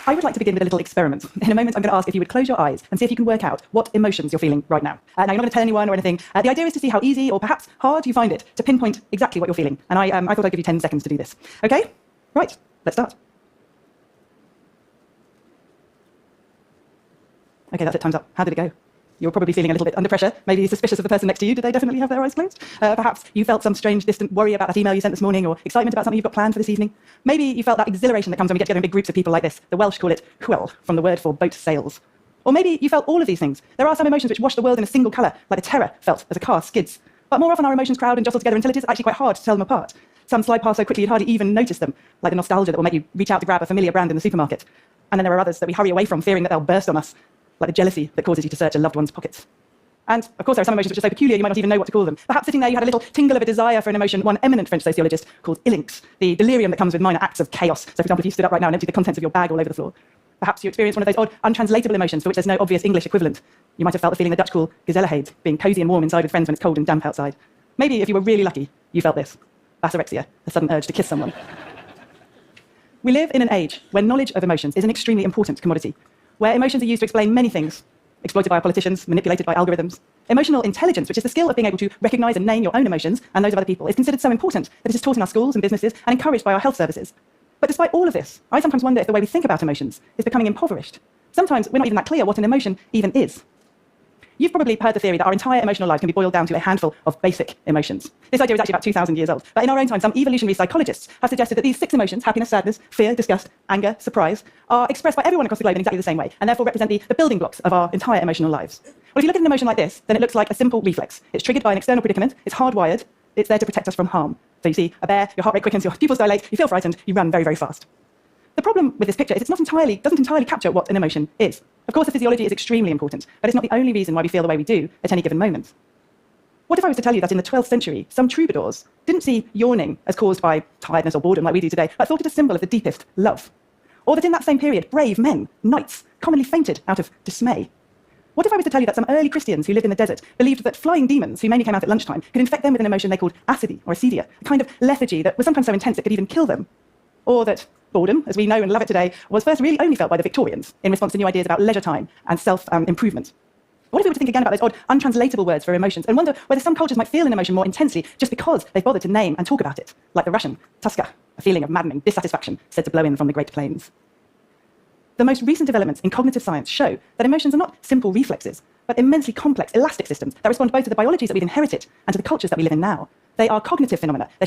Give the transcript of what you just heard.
I would like to begin with a little experiment. In a moment, I'm going to ask if you would close your eyes and see if you can work out what emotions you're feeling right now. Now, you're not going to tell anyone or anything. The idea is to see how easy or perhaps hard you find it to pinpoint exactly what you're feeling. And I thought I'd give you 10 seconds to do this. Okay? Right. Let's start. Okay, that's it. Time's up. How did it go? You're probably feeling a little bit under pressure, maybe suspicious of the person next to you. Did they definitely have their eyes closed? Perhaps you felt some strange, distant worry about that email you sent this morning, or excitement about something you've got planned for this evening. Maybe you felt that exhilaration that comes when we get together in big groups of people like this. The Welsh call it hwyl, from the word for boat sails. Or maybe you felt all of these things. There are some emotions which wash the world in a single colour, like the terror felt as a car skids. But more often our emotions crowd and jostle together until it is actually quite hard to tell them apart. Some slide past so quickly you'd hardly even notice them, like the nostalgia that will make you reach out to grab a familiar brand in the supermarket. And then there are others that we hurry away from, fearing that they'll burst on us, like the jealousy that causes you to search a loved one's pockets. And, of course, there are some emotions which are so peculiar you might not even know what to call them. Perhaps sitting there you had a little tingle of a desire for an emotion one eminent French sociologist called ilinx, the delirium that comes with minor acts of chaos. So, for example, if you stood up right now and emptied the contents of your bag all over the floor. Perhaps you experienced one of those odd, untranslatable emotions for which there's no obvious English equivalent. You might have felt the feeling the Dutch call gezelligheid, being cosy and warm inside with friends when it's cold and damp outside. Maybe, if you were really lucky, you felt this. Basorexia, a sudden urge to kiss someone. We live in an age where knowledge of emotions is an extremely important commodity, where emotions are used to explain many things, exploited by our politicians, manipulated by algorithms. Emotional intelligence, which is the skill of being able to recognize and name your own emotions and those of other people, is considered so important that it is taught in our schools and businesses and encouraged by our health services. But despite all of this, I sometimes wonder if the way we think about emotions is becoming impoverished. Sometimes we're not even that clear what an emotion even is. You've probably heard the theory that our entire emotional life can be boiled down to a handful of basic emotions. This idea is actually about 2,000 years old. But in our own time, some evolutionary psychologists have suggested that these 6 emotions, happiness, sadness, fear, disgust, anger, surprise, are expressed by everyone across the globe in exactly the same way, and therefore represent the building blocks of our entire emotional lives. Well, if you look at an emotion like this, then it looks like a simple reflex. It's triggered by an external predicament, it's hardwired, it's there to protect us from harm. So you see a bear, your heart rate quickens, your pupils dilate, you feel frightened, you run very, very fast. The problem with this picture is it doesn't entirely capture what an emotion is. Of course, the physiology is extremely important, but it's not the only reason why we feel the way we do at any given moment. What if I was to tell you that in the 12th century, some troubadours didn't see yawning as caused by tiredness or boredom like we do today, but thought it a symbol of the deepest love? Or that in that same period, brave men, knights, commonly fainted out of dismay? What if I was to tell you that some early Christians who lived in the desert believed that flying demons, who mainly came out at lunchtime, could infect them with an emotion they called acidi or acedia, a kind of lethargy that was sometimes so intense it could even kill them? Or that boredom, as we know and love it today, was first really only felt by the Victorians in response to new ideas about leisure time and self-improvement. What if we were to think again about those odd, untranslatable words for emotions and wonder whether some cultures might feel an emotion more intensely just because they've bothered to name and talk about it, like the Russian tuska, a feeling of maddening dissatisfaction said to blow in from the Great Plains. The most recent developments in cognitive science show that emotions are not simple reflexes, but immensely complex, elastic systems that respond both to the biologies that we've inherited and to the cultures that we live in now. They are cognitive phenomena. They're shaped